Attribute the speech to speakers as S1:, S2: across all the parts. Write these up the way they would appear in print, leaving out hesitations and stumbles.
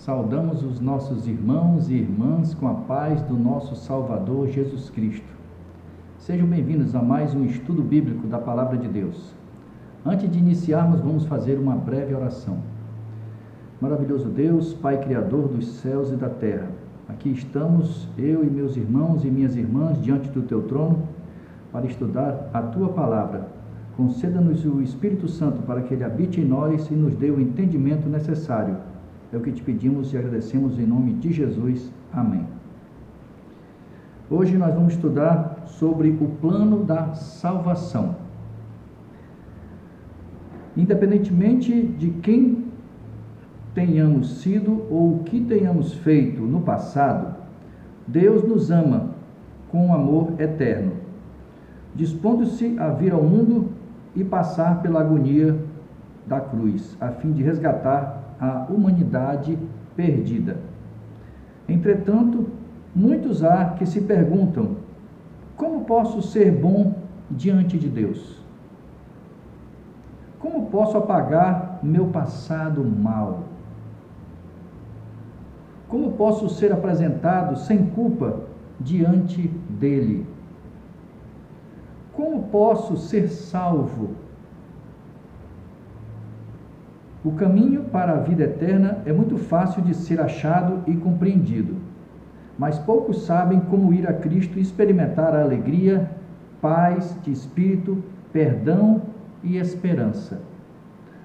S1: Saudamos os nossos irmãos e irmãs com a paz do nosso Salvador Jesus Cristo. Sejam bem-vindos a mais um estudo bíblico da Palavra de Deus. Antes de iniciarmos, vamos fazer uma breve oração. Maravilhoso Deus, Pai Criador dos céus e da terra, aqui estamos, eu e meus irmãos e minhas irmãs, diante do Teu trono, para estudar a Tua Palavra. Conceda-nos o Espírito Santo para que Ele habite em nós e nos dê o entendimento necessário. É o que te pedimos e agradecemos em nome de Jesus. Amém. Hoje nós vamos estudar sobre o plano da salvação. Independentemente de quem tenhamos sido ou o que tenhamos feito no passado, Deus nos ama com um amor eterno, dispondo-se a vir ao mundo e passar pela agonia da cruz, a fim de resgatar a humanidade perdida. Entretanto, muitos há que se perguntam: como posso ser bom diante de Deus? Como posso apagar meu passado mal? Como posso ser apresentado sem culpa diante dele? Como posso ser salvo? O caminho para a vida eterna é muito fácil de ser achado e compreendido, mas poucos sabem como ir a Cristo e experimentar a alegria, paz de espírito, perdão e esperança.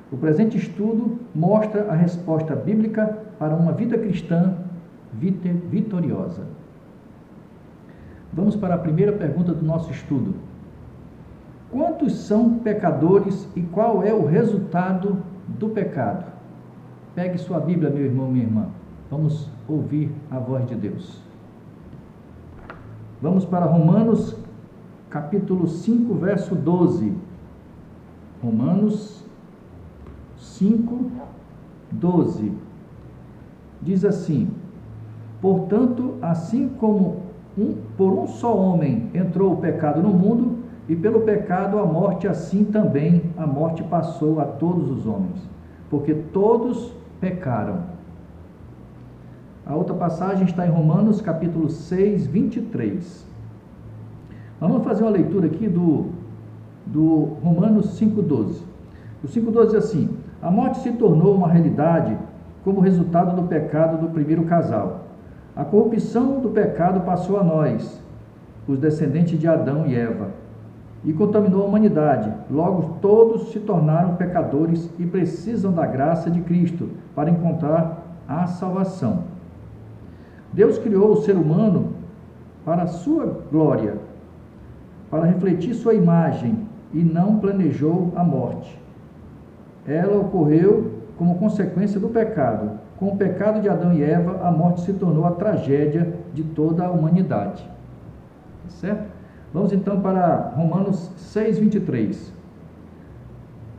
S1: O presente estudo mostra a resposta bíblica para uma vida cristã vitoriosa. Vamos para a primeira pergunta do nosso estudo. Quantos são pecadores e qual é o resultado do pecado? Pegue sua Bíblia, meu irmão, minha irmã. Vamos ouvir a voz de Deus. Vamos para Romanos, capítulo 5, verso 12. Romanos 5, 12. Diz assim: portanto, assim como por um só homem entrou o pecado no mundo, e pelo pecado a morte, assim também a morte passou a todos os homens, porque todos pecaram. A outra passagem está em Romanos capítulo 6, 23. Vamos fazer uma leitura aqui do Romanos 5, 12. O 5, 12 diz assim: a morte se tornou uma realidade como resultado do pecado do primeiro casal. A corrupção do pecado passou a nós, os descendentes de Adão e Eva, e contaminou a humanidade. Logo, todos se tornaram pecadores e precisam da graça de Cristo para encontrar a salvação. Deus criou o ser humano para a sua glória, para refletir sua imagem, e não planejou a morte. Ela ocorreu como consequência do pecado. Com o pecado de Adão e Eva, a morte se tornou a tragédia de toda a humanidade. Certo? Vamos então para Romanos 6, 23.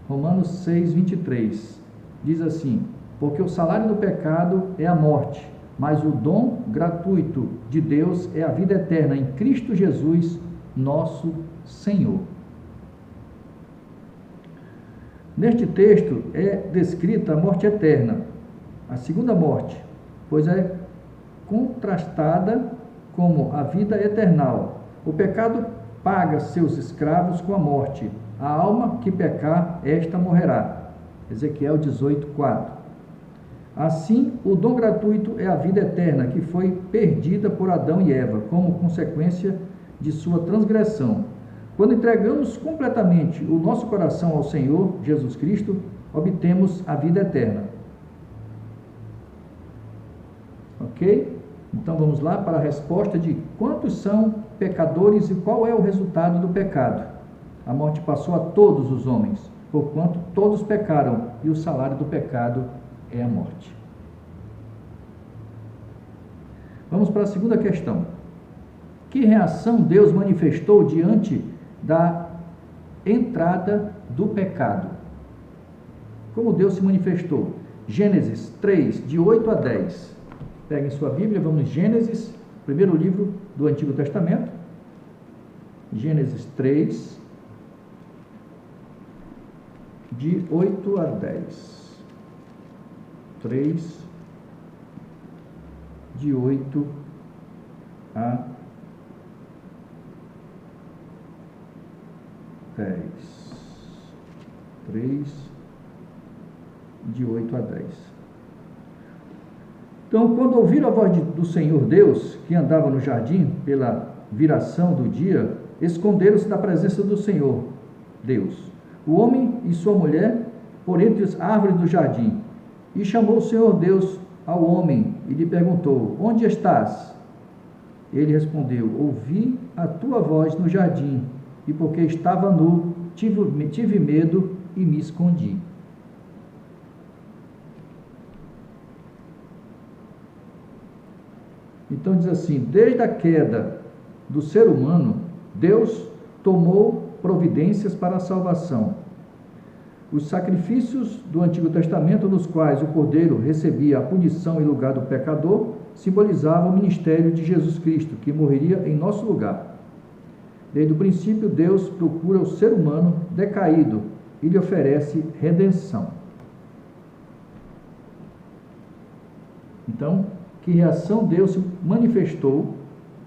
S1: Romanos 6, 23. Diz assim: porque o salário do pecado é a morte, mas o dom gratuito de Deus é a vida eterna em Cristo Jesus, nosso Senhor. Neste texto é descrita a morte eterna, a segunda morte, pois é contrastada como a vida eternal. O pecado paga seus escravos com a morte. A alma que pecar, esta morrerá. Ezequiel 18, 4. Assim, o dom gratuito é a vida eterna, que foi perdida por Adão e Eva, como consequência de sua transgressão. Quando entregamos completamente o nosso coração ao Senhor Jesus Cristo, obtemos a vida eterna. Ok? Então vamos lá para a resposta de quantos são pecadores e qual é o resultado do pecado. A morte passou a todos os homens, porquanto todos pecaram, e o salário do pecado é a morte. Vamos para a segunda questão. Que reação Deus manifestou diante da entrada do pecado? Como Deus se manifestou? Gênesis 3, de 8 a 10. Peguem sua Bíblia, vamos em Gênesis, primeiro livro do Antigo Testamento. Gênesis 3, de 8 a 10. 3, de 8 a 10. 3, de 8 a 10. Então, quando ouviram a voz do Senhor Deus, que andava no jardim pela viração do dia, esconderam-se da presença do Senhor Deus, o homem e sua mulher, por entre as árvores do jardim. E chamou o Senhor Deus ao homem e lhe perguntou: onde estás? Ele respondeu: ouvi a tua voz no jardim, e porque estava nu, tive medo e me escondi. Então diz assim: desde a queda do ser humano, Deus tomou providências para a salvação. Os sacrifícios do Antigo Testamento, nos quais o Cordeiro recebia a punição em lugar do pecador, simbolizavam o ministério de Jesus Cristo, que morreria em nosso lugar. Desde o princípio, Deus procura o ser humano decaído e lhe oferece redenção. Então, que reação Deus se manifestou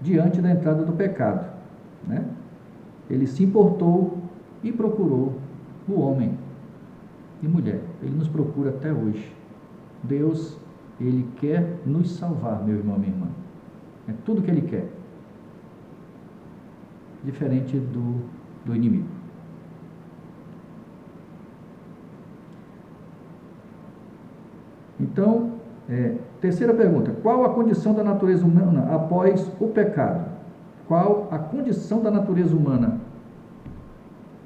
S1: diante da entrada do pecado, né? Ele se importou e procurou o homem e mulher. Ele nos procura até hoje. Deus, Ele quer nos salvar, meu irmão, minha irmã. É tudo que Ele quer. Diferente do inimigo. Então, terceira pergunta: qual a condição da natureza humana após o pecado? Qual a condição da natureza humana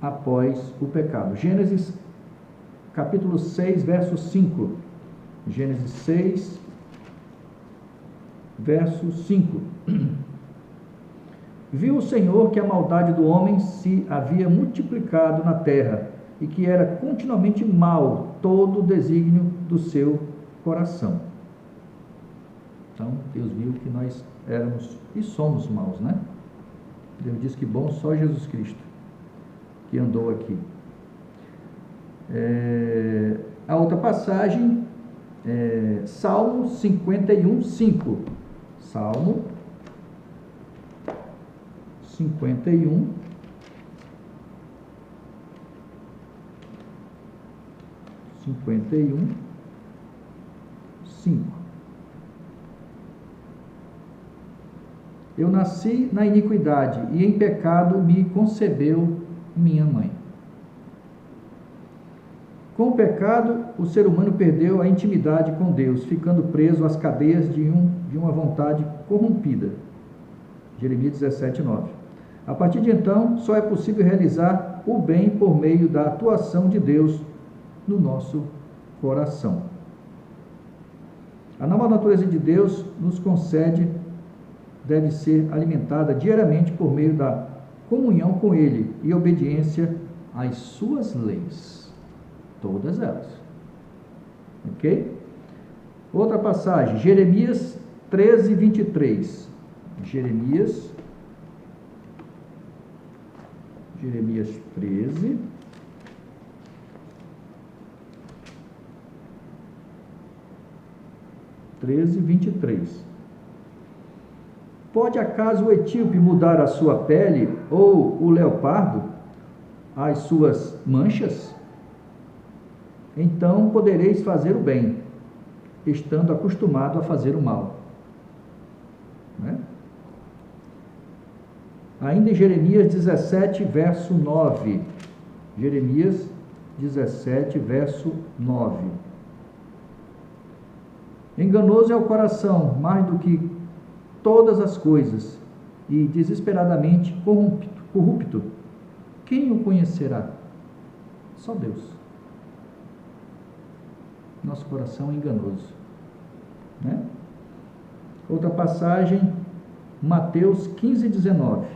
S1: após o pecado? Gênesis capítulo 6, verso 5. Gênesis 6, verso 5. Viu o Senhor que a maldade do homem se havia multiplicado na terra e que era continuamente mau todo o desígnio do seu coração. Então, Deus viu que nós éramos e somos maus, né? Deus diz que bom só Jesus Cristo, que andou aqui. A outra passagem é Salmo 51, 5. Salmo 51, 5. Eu nasci na iniquidade e em pecado me concebeu minha mãe. Com o pecado, o ser humano perdeu a intimidade com Deus, ficando preso às cadeias de uma vontade corrompida. Jeremias 17, 9. A partir de então, só é possível realizar o bem por meio da atuação de Deus no nosso coração. A nova natureza de Deus nos concede, deve ser alimentada diariamente por meio da comunhão com Ele e obediência às suas leis. Todas elas. Ok? Outra passagem, Jeremias 13, 23. Jeremias 13. (13, 23). Pode acaso o etíope mudar a sua pele, ou o leopardo as suas manchas? Então podereis fazer o bem, estando acostumado a fazer o mal. Né? Ainda em Jeremias 17, verso 9. Jeremias 17, verso 9. Enganoso é o coração, mais do que todas as coisas, e desesperadamente corrupto. Quem o conhecerá? Só Deus. Nosso coração é enganoso. Né? Outra passagem, Mateus 15, 19.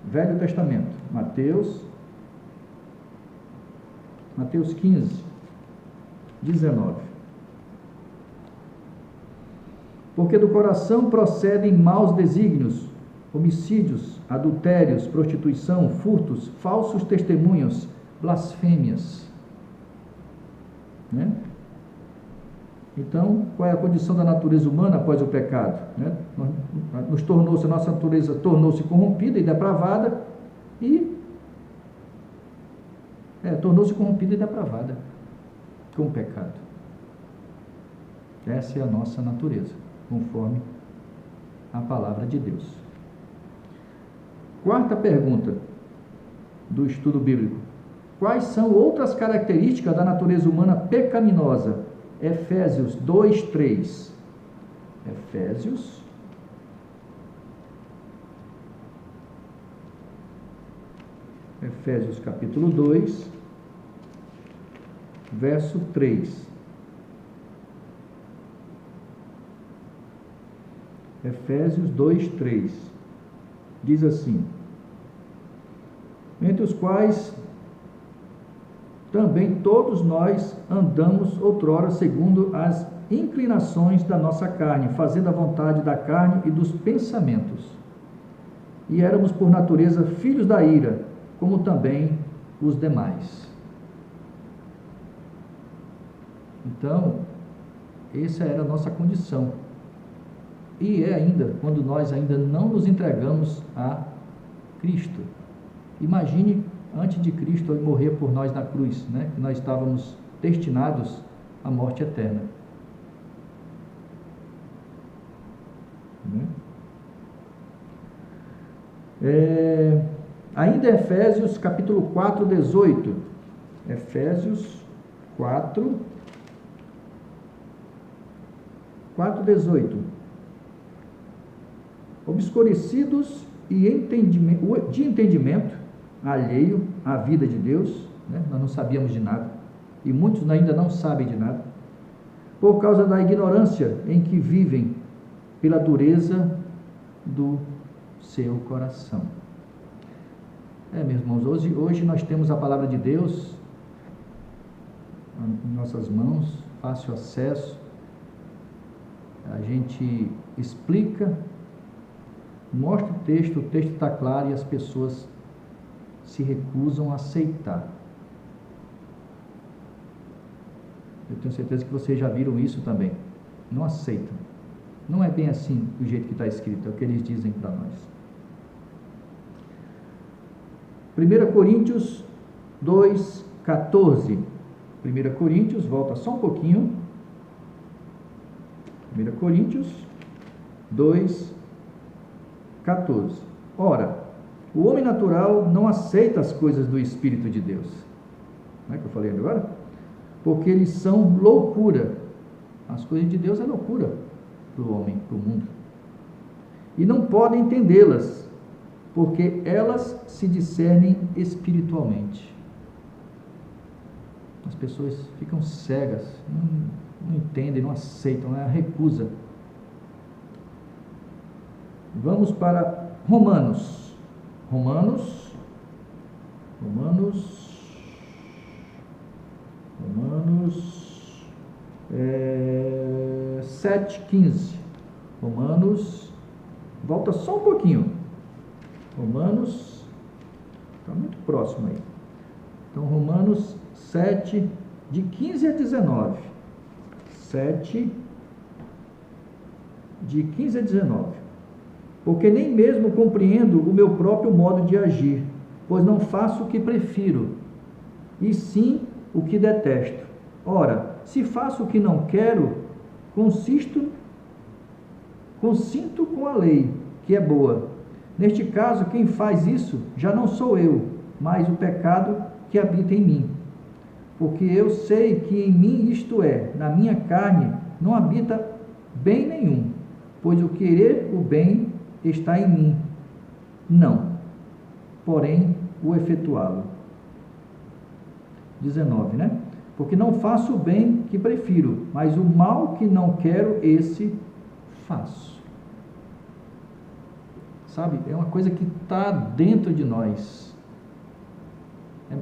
S1: Velho Testamento. Mateus 15, 19. Porque do coração procedem maus desígnios, homicídios, adultérios, prostituição, furtos, falsos testemunhos, blasfêmias. Né? Então, qual é a condição da natureza humana após o pecado? Né? A nossa natureza tornou-se corrompida e depravada com o pecado. Essa é a nossa natureza, conforme a palavra de Deus. Quarta pergunta do estudo bíblico: quais são outras características da natureza humana pecaminosa? Efésios 2:3. Efésios capítulo 2, verso 3. Efésios 2:3. Diz assim: entre os quais também todos nós andamos outrora segundo as inclinações da nossa carne, fazendo a vontade da carne e dos pensamentos. E éramos por natureza filhos da ira, como também os demais. Então, essa era a nossa condição. E é ainda quando nós ainda não nos entregamos a Cristo. Imagine antes de Cristo morrer por nós na cruz, né? Que nós estávamos destinados à morte eterna. Ainda Efésios capítulo 4, 18. Efésios 4, 18. Obscurecidos de entendimento, alheio à vida de Deus, né? Nós não sabíamos de nada, e muitos ainda não sabem de nada, por causa da ignorância em que vivem, pela dureza do seu coração. Meus irmãos, hoje nós temos a palavra de Deus em nossas mãos, fácil acesso, a gente explica, mostra o texto está claro e as pessoas se recusam a aceitar. Eu tenho certeza que vocês já viram isso também. Não aceitam. Não é bem assim do jeito que está escrito, é o que eles dizem para nós. 1 Coríntios 2:14. 1 Coríntios, volta só um pouquinho. 1 Coríntios 2:14. Ora, o homem natural não aceita as coisas do Espírito de Deus. Não é que eu falei agora? Porque eles são loucura. As coisas de Deus é loucura para o homem, para o mundo. E não podem entendê-las, porque elas se discernem espiritualmente. As pessoas ficam cegas, não entendem, não aceitam, recusa. Vamos para Romanos 7:15. Volta só um pouquinho. Romanos, está muito próximo aí. Então, Romanos 7, de 15 a 19. 7, de 15 a 19. Porque nem mesmo compreendo o meu próprio modo de agir, pois não faço o que prefiro, e sim o que detesto. Ora, se faço o que não quero, consinto com a lei, que é boa. Neste caso, quem faz isso já não sou eu, mas o pecado que habita em mim. Porque eu sei que em mim, isto é, na minha carne, não habita bem nenhum, pois o querer o bem está em mim, não, porém o efetuá-lo. 19, né? Porque não faço o bem que prefiro, mas o mal que não quero, esse faço. Sabe, é uma coisa que está dentro de nós,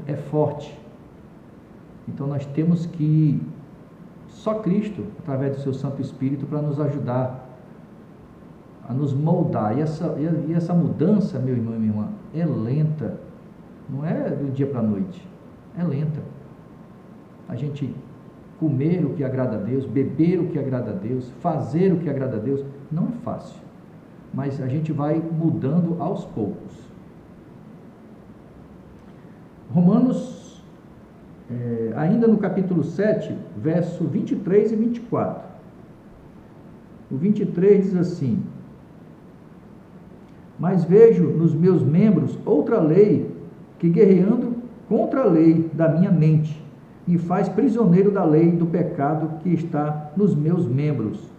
S1: é forte. Então nós temos que, só Cristo, através do seu Santo Espírito, para nos ajudar a nos moldar. E essa mudança, meu irmão e minha irmã, é lenta, não é do dia para a noite, é lenta. A gente comer o que agrada a Deus, beber o que agrada a Deus, fazer o que agrada a Deus, não é fácil, mas a gente vai mudando aos poucos. Romanos, ainda no capítulo 7, verso 23 e 24. O 23 diz assim: mas vejo nos meus membros outra lei, que guerreando contra a lei da minha mente, me faz prisioneiro da lei do pecado que está nos meus membros.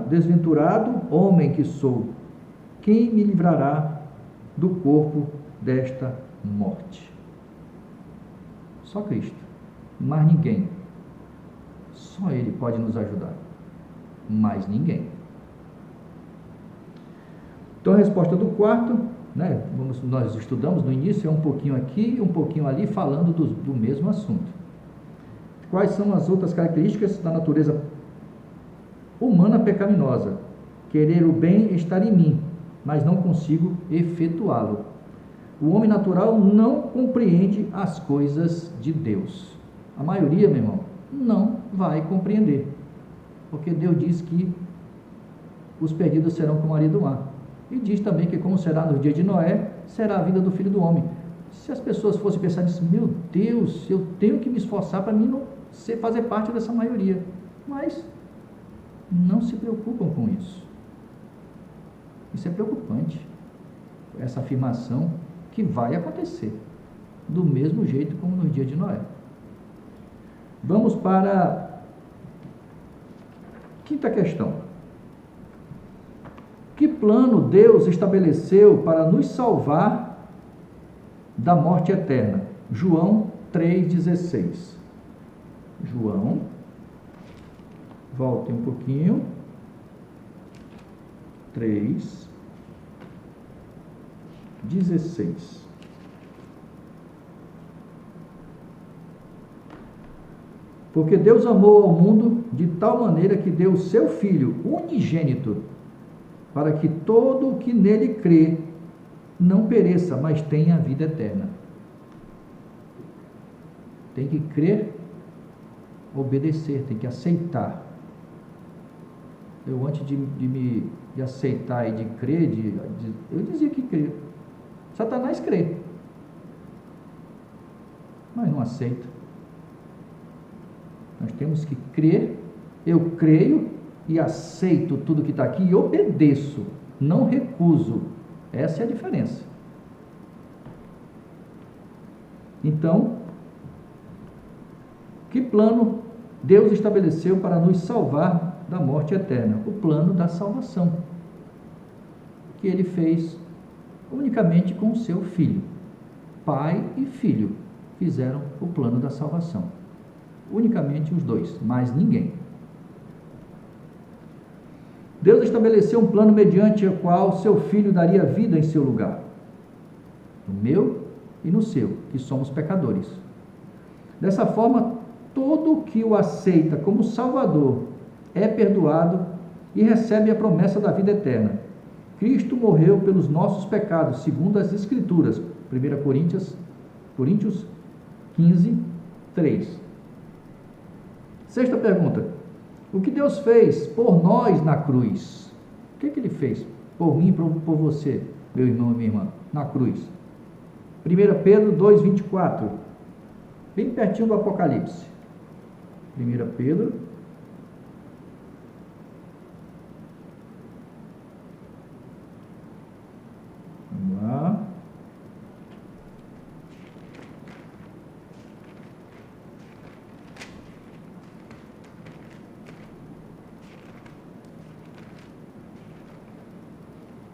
S1: Desventurado homem que sou, quem me livrará do corpo desta morte? Só Cristo, mais ninguém. Só Ele pode nos ajudar, mais ninguém. Então a resposta do quarto, né, nós estudamos no início, é um pouquinho aqui e um pouquinho ali, falando do mesmo assunto. Quais são as outras características da natureza humana pecaminosa? Querer o bem estar em mim, mas não consigo efetuá-lo. O homem natural não compreende as coisas de Deus. A maioria, meu irmão, não vai compreender, porque Deus diz que os perdidos serão como a areia do mar. E diz também que, como será no dia de Noé, será a vida do Filho do Homem. Se as pessoas fossem pensar nisso, meu Deus, eu tenho que me esforçar para mim não fazer parte dessa maioria. Mas não se preocupam com isso. Isso é preocupante. Essa afirmação que vai acontecer, do mesmo jeito como no dia de Noé. Vamos para a quinta questão. Que plano Deus estabeleceu para nos salvar da morte eterna? João 3,16. João, volte um pouquinho. 3,16. Porque Deus amou ao mundo de tal maneira que deu o seu Filho unigênito, para que todo o que nele crê não pereça, mas tenha a vida eterna. Tem que crer, obedecer, tem que aceitar. Eu, antes de aceitar e de crer, eu dizia que crer. Satanás crê, mas não aceita. Nós temos que crer. Eu creio e aceito tudo que está aqui e obedeço, não recuso. Essa é a diferença. Então, que plano Deus estabeleceu para nos salvar da morte eterna? O plano da salvação, que Ele fez unicamente com o seu Filho. Pai e Filho fizeram o plano da salvação. Unicamente os dois, mais ninguém. Deus estabeleceu um plano mediante o qual seu Filho daria vida em seu lugar, no meu e no seu, que somos pecadores. Dessa forma, todo que o aceita como Salvador é perdoado e recebe a promessa da vida eterna. Cristo morreu pelos nossos pecados, segundo as Escrituras. 1 Coríntios 15, 3. Sexta pergunta. O que Deus fez por nós na cruz? O que Ele fez por mim e por você, meu irmão e minha irmã, na cruz? 1 Pedro 2,24, bem pertinho do Apocalipse. 1 Pedro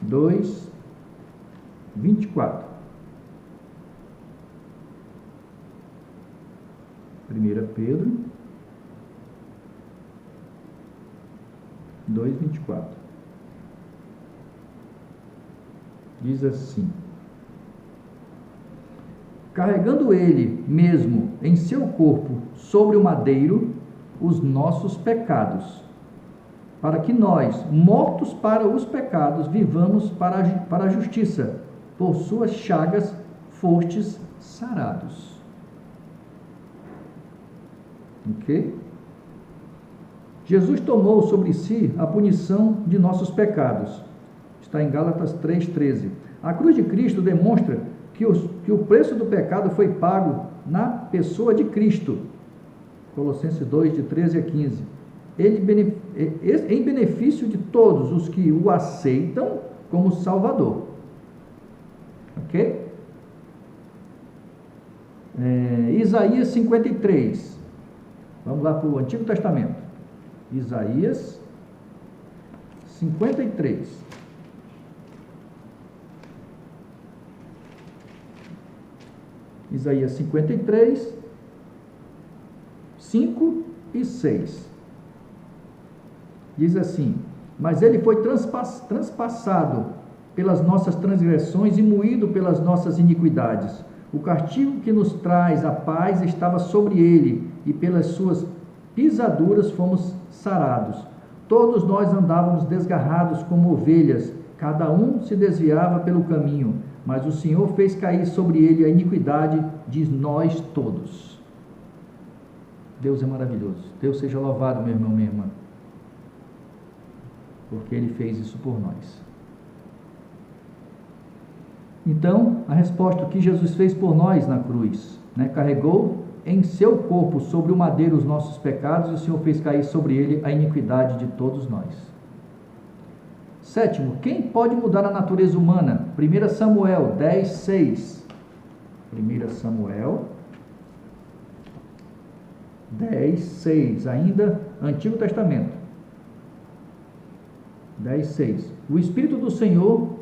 S1: 2:24. 1 Pedro 2:24. Diz assim: carregando ele mesmo em seu corpo sobre o madeiro os nossos pecados, para que nós, mortos para os pecados, vivamos para a justiça. Por suas chagas fostes sarados. Ok? Jesus tomou sobre si a punição de nossos pecados. Está em Gálatas 3,13. A cruz de Cristo demonstra que o preço do pecado foi pago na pessoa de Cristo. Colossenses 2, de 13 a 15. Ele, em benefício de todos os que o aceitam como Salvador. Ok? Isaías 53. Vamos lá para o Antigo Testamento. Isaías 53. Isaías 53, 5 e 6. Diz assim: mas ele foi transpassado pelas nossas transgressões e moído pelas nossas iniquidades. O castigo que nos traz a paz estava sobre ele, e pelas suas pisaduras fomos sarados. Todos nós andávamos desgarrados como ovelhas, cada um se desviava pelo caminho, mas o Senhor fez cair sobre ele a iniquidade de nós todos. Deus é maravilhoso. Deus seja louvado, meu irmão, minha irmã, porque Ele fez isso por nós. Então, a resposta, o que Jesus fez por nós na cruz, carregou em seu corpo sobre o madeiro os nossos pecados, e o Senhor fez cair sobre ele a iniquidade de todos nós. Sétimo, quem pode mudar a natureza humana? 1 Samuel 10, 6. 1 Samuel 10, 6. Ainda Antigo Testamento. 10, 6. O Espírito do Senhor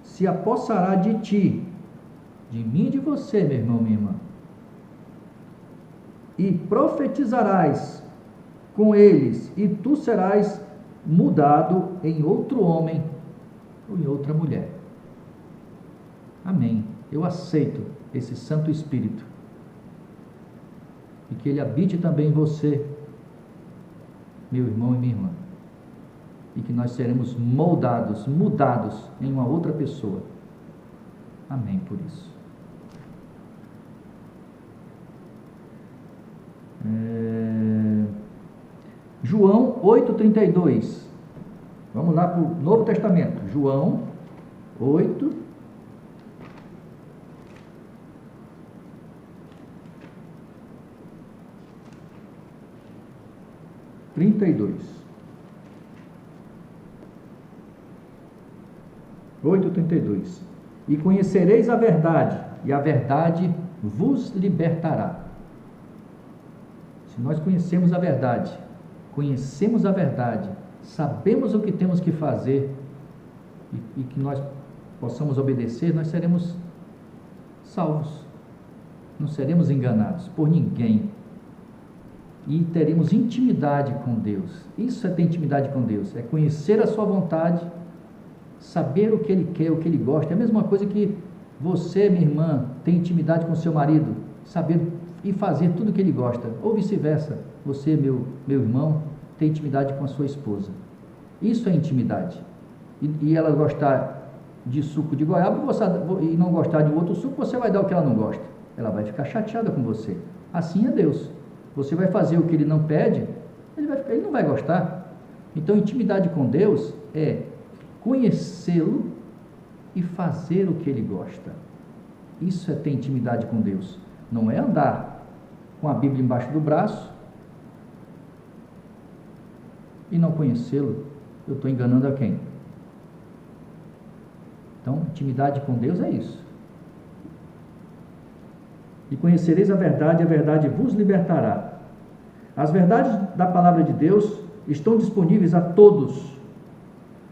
S1: se apossará de ti, de mim e de você, meu irmão, minha irmã, e profetizarás com eles, e tu serás mudado em outro homem ou em outra mulher. Amém. Eu aceito esse Santo Espírito, e que ele habite também em você, meu irmão e minha irmã, e que nós seremos moldados, mudados em uma outra pessoa. Amém por isso. João 8,32. Vamos lá para o Novo Testamento. João 8, 32. 8,32. E conhecereis a verdade, e a verdade vos libertará. Se nós conhecemos a verdade, sabemos o que temos que fazer, e que nós possamos obedecer, nós seremos salvos. Não seremos enganados por ninguém. E teremos intimidade com Deus. Isso é ter intimidade com Deus, é conhecer a sua vontade, saber o que Ele quer, o que Ele gosta. É a mesma coisa que você, minha irmã, tem intimidade com seu marido, saber e fazer tudo o que ele gosta, ou vice-versa, você, meu irmão, tem intimidade com a sua esposa. Isso é intimidade. E ela gostar de suco de goiaba e não gostar de outro suco, você vai dar o que ela não gosta. Ela vai ficar chateada com você. Assim é Deus. Você vai fazer o que Ele não pede, ele não vai gostar. Então, intimidade com Deus é conhecê-lo e fazer o que Ele gosta. Isso é ter intimidade com Deus. Não é andar com a Bíblia embaixo do braço e não conhecê-lo. Eu estou enganando a quem? Então, intimidade com Deus é isso. E conhecereis a verdade vos libertará. As verdades da palavra de Deus estão disponíveis a todos.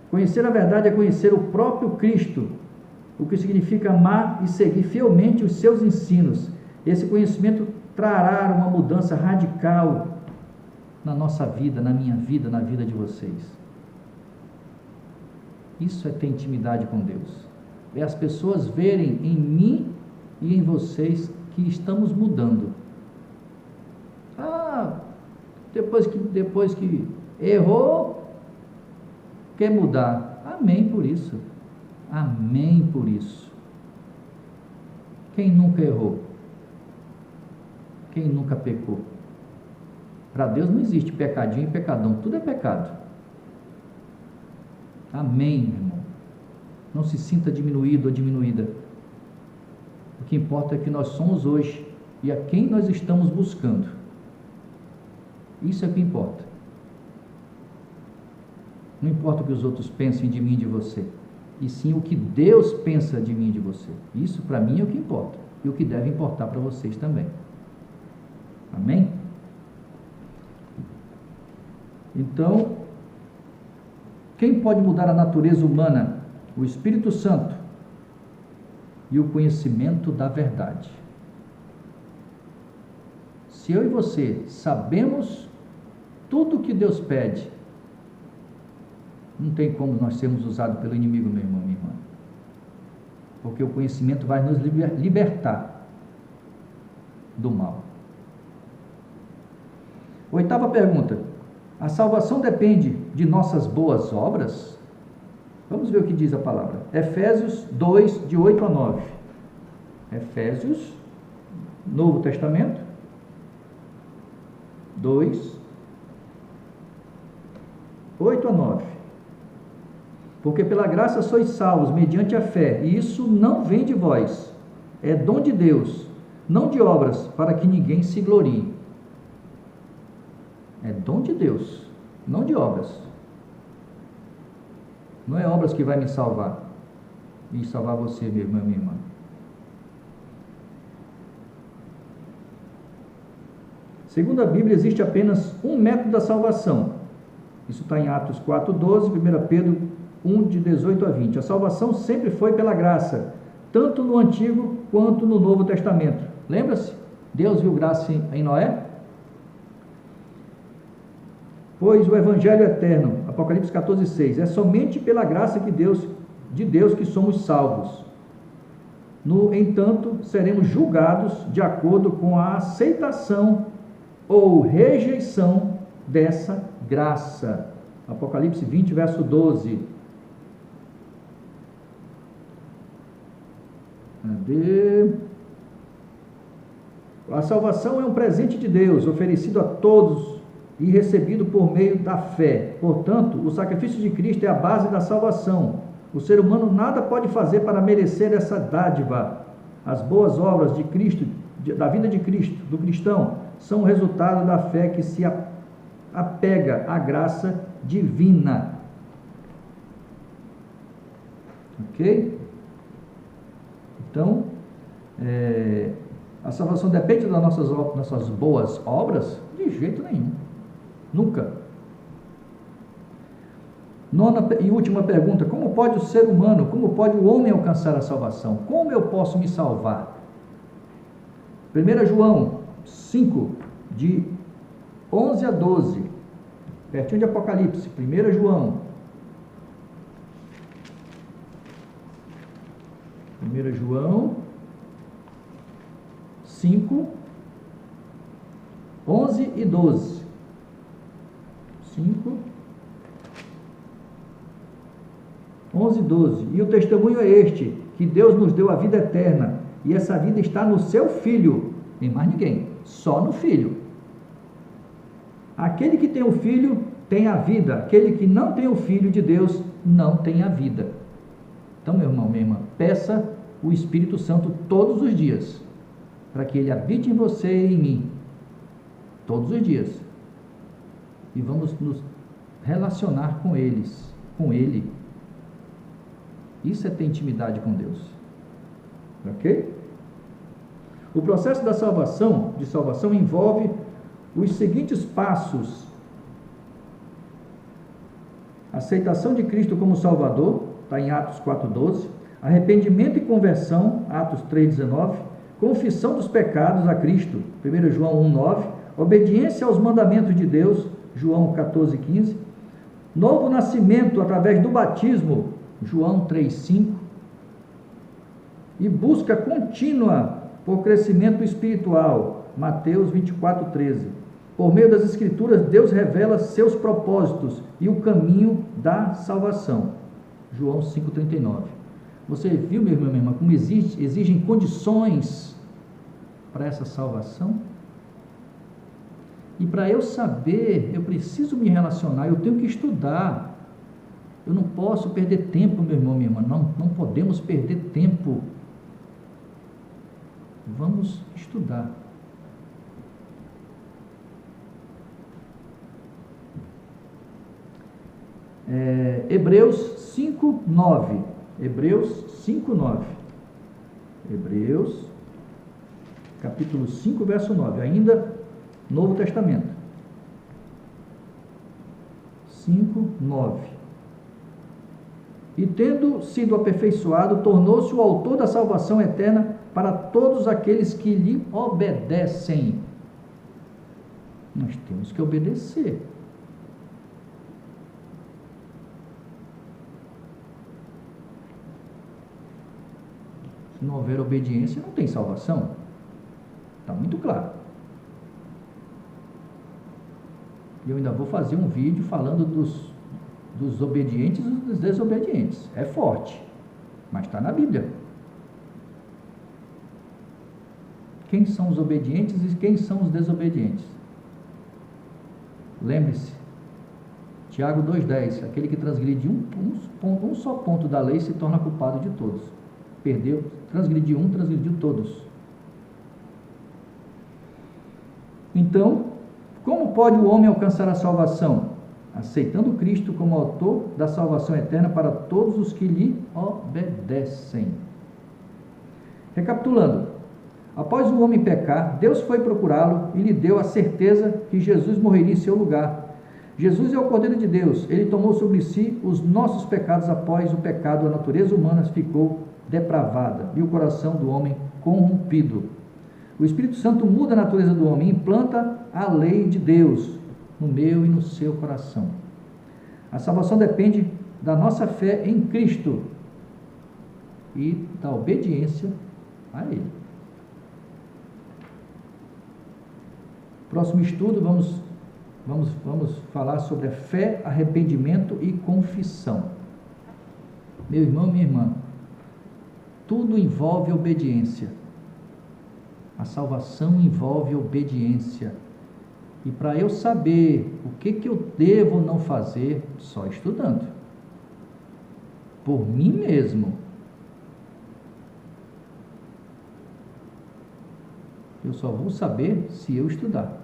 S1: Conhecer a verdade é conhecer o próprio Cristo, o que significa amar e seguir fielmente os seus ensinos. Esse conhecimento trará uma mudança radical na nossa vida, na minha vida, na vida de vocês. Isso é ter intimidade com Deus. É as pessoas verem em mim e em vocês que estamos mudando. Depois que errou, quer mudar. Amém por isso. Amém por isso. Quem nunca errou? Quem nunca pecou? Para Deus não existe pecadinho e pecadão, tudo é pecado. Amém, meu irmão. Não se sinta diminuído ou diminuída. O que importa é que nós somos hoje e a quem nós estamos buscando. Isso é o que importa. Não importa o que os outros pensem de mim e de você, e sim o que Deus pensa de mim e de você. Isso para mim é o que importa, e o que deve importar para vocês também. Amém? Então, quem pode mudar a natureza humana? O Espírito Santo e o conhecimento da verdade. Se eu e você sabemos tudo o que Deus pede, não tem como nós sermos usados pelo inimigo, meu irmão, minha irmã. Porque o conhecimento vai nos libertar do mal. Oitava pergunta. A salvação depende de nossas boas obras? Vamos ver o que diz a palavra. Efésios 2, de 8 a 9. Efésios, Novo Testamento, 2, 8 a 9. Porque pela graça sois salvos, mediante a fé, e isso não vem de vós, é dom de Deus, não de obras, para que ninguém se glorie. É dom de Deus, não de obras. Não é obras que vai me salvar, e salvar você, meu irmão, minha irmã. Segundo a Bíblia, existe apenas um método da salvação. Isso está em Atos 4:12, 1 Pedro 1, de 18 a 20. A salvação sempre foi pela graça, tanto no Antigo quanto no Novo Testamento. Lembra-se? Deus viu graça em Noé? Pois o Evangelho eterno, Apocalipse 14:6, é somente pela graça de Deus que somos salvos. No entanto, seremos julgados de acordo com a aceitação ou rejeição dessa graça. Apocalipse 20, verso 12. Cadê? A salvação é um presente de Deus, oferecido a todos e recebido por meio da fé. Portanto, o sacrifício de Cristo é a base da salvação. O ser humano nada pode fazer para merecer essa dádiva. As boas obras de Cristo, da vida de Cristo, do cristão, são o resultado da fé que se apega à graça divina. Ok? Então, a salvação depende das nossas boas obras? De jeito nenhum. Nunca. Nona e última pergunta. Como pode o ser humano, como pode o homem alcançar a salvação? Como eu posso me salvar? 1 João 5, de 11 a 12. Pertinho de Apocalipse. 1 João. 1 João 5, 11 e 12. 5, 11 e 12. E o testemunho é este, que Deus nos deu a vida eterna, e essa vida está no seu Filho, em mais ninguém, só no Filho. Aquele que tem o Filho tem a vida, aquele que não tem o Filho de Deus não tem a vida. Então, meu irmão, minha irmã, peça o Espírito Santo todos os dias, para que ele habite em você e em mim, todos os dias. E vamos nos relacionar com Ele. Isso é ter intimidade com Deus. Ok? O processo de salvação envolve os seguintes passos: aceitação de Cristo como Salvador, está em Atos 4:12, arrependimento e conversão, Atos 3:19, confissão dos pecados a Cristo, 1 João 1:9, obediência aos mandamentos de Deus, João 14:15, novo nascimento através do batismo, João 3:5, e busca contínua por crescimento espiritual, Mateus 24:13. Por meio das Escrituras, Deus revela seus propósitos e o caminho da salvação, João 5:39. Você viu, meu irmão, minha irmã, como exigem condições para essa salvação? E para eu saber, eu preciso me relacionar, eu tenho que estudar. Eu não posso perder tempo, meu irmão, minha irmã. Não podemos perder tempo. Vamos estudar. Hebreus 5:9. Hebreus 5:9. Hebreus, capítulo 5, verso 9. Ainda Novo Testamento. 5:9. E tendo sido aperfeiçoado, tornou-se o autor da salvação eterna para todos aqueles que lhe obedecem. Nós temos que obedecer. Se não houver obediência, não tem salvação. Está muito claro. E eu ainda vou fazer um vídeo falando dos obedientes e dos desobedientes. É forte, mas está na Bíblia. Quem são os obedientes e quem são os desobedientes? Lembre-se, Tiago 2,10, aquele que transgride um só ponto da lei se torna culpado de todos. Perdeu, transgrediu um, transgrediu todos. Então, como pode o homem alcançar a salvação? Aceitando Cristo como autor da salvação eterna para todos os que lhe obedecem. Recapitulando, após o homem pecar, Deus foi procurá-lo e lhe deu a certeza que Jesus morreria em seu lugar. Jesus é o Cordeiro de Deus, ele tomou sobre si os nossos pecados. Após o pecado, a natureza humana ficou depravada e o coração do homem corrompido. O Espírito Santo muda a natureza do homem e implanta a lei de Deus no meu e no seu coração. A salvação depende da nossa fé em Cristo e da obediência a Ele. Próximo estudo, vamos falar sobre a fé, arrependimento e confissão. Meu irmão, minha irmã, tudo envolve obediência. A salvação envolve obediência. E para eu saber o que eu devo não fazer, só estudando. Por mim mesmo. Eu só vou saber se eu estudar.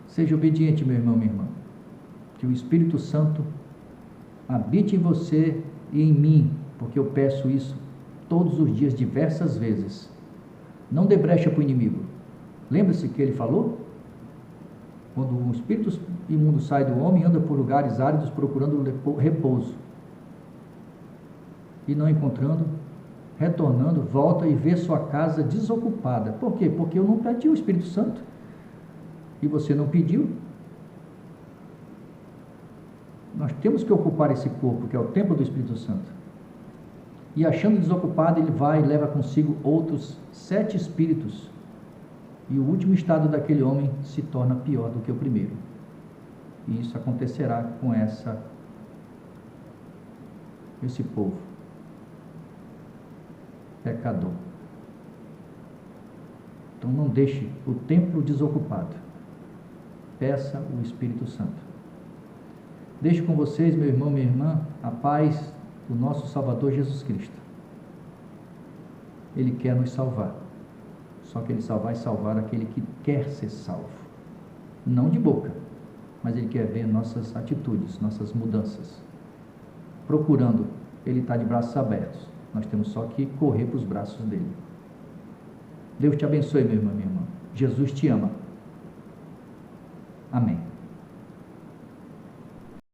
S1: Seja obediente, meu irmão, minha irmã. Que o Espírito Santo habite em você e em mim, porque eu peço isso todos os dias, diversas vezes. Não dê brecha para o inimigo. Lembre-se que ele falou? Quando o espírito imundo sai do homem, anda por lugares áridos procurando repouso. E não encontrando, retornando, volta e vê sua casa desocupada. Por quê? Porque eu não pedi o Espírito Santo. E você não pediu. Nós temos que ocupar esse corpo, que é o templo do Espírito Santo. E achando desocupado, ele vai e leva consigo outros 7 espíritos. E o último estado daquele homem se torna pior do que o primeiro. E isso acontecerá com esse povo pecador. Então não deixe o templo desocupado. Peça o Espírito Santo. Deixo com vocês, meu irmão, minha irmã, a paz do nosso Salvador Jesus Cristo. Ele quer nos salvar. Só que ele só vai salvar aquele que quer ser salvo. Não de boca, mas ele quer ver nossas atitudes, nossas mudanças. Procurando, ele está de braços abertos. Nós temos só que correr para os braços dele. Deus te abençoe, meu irmão, minha irmã. Jesus te ama. Amém.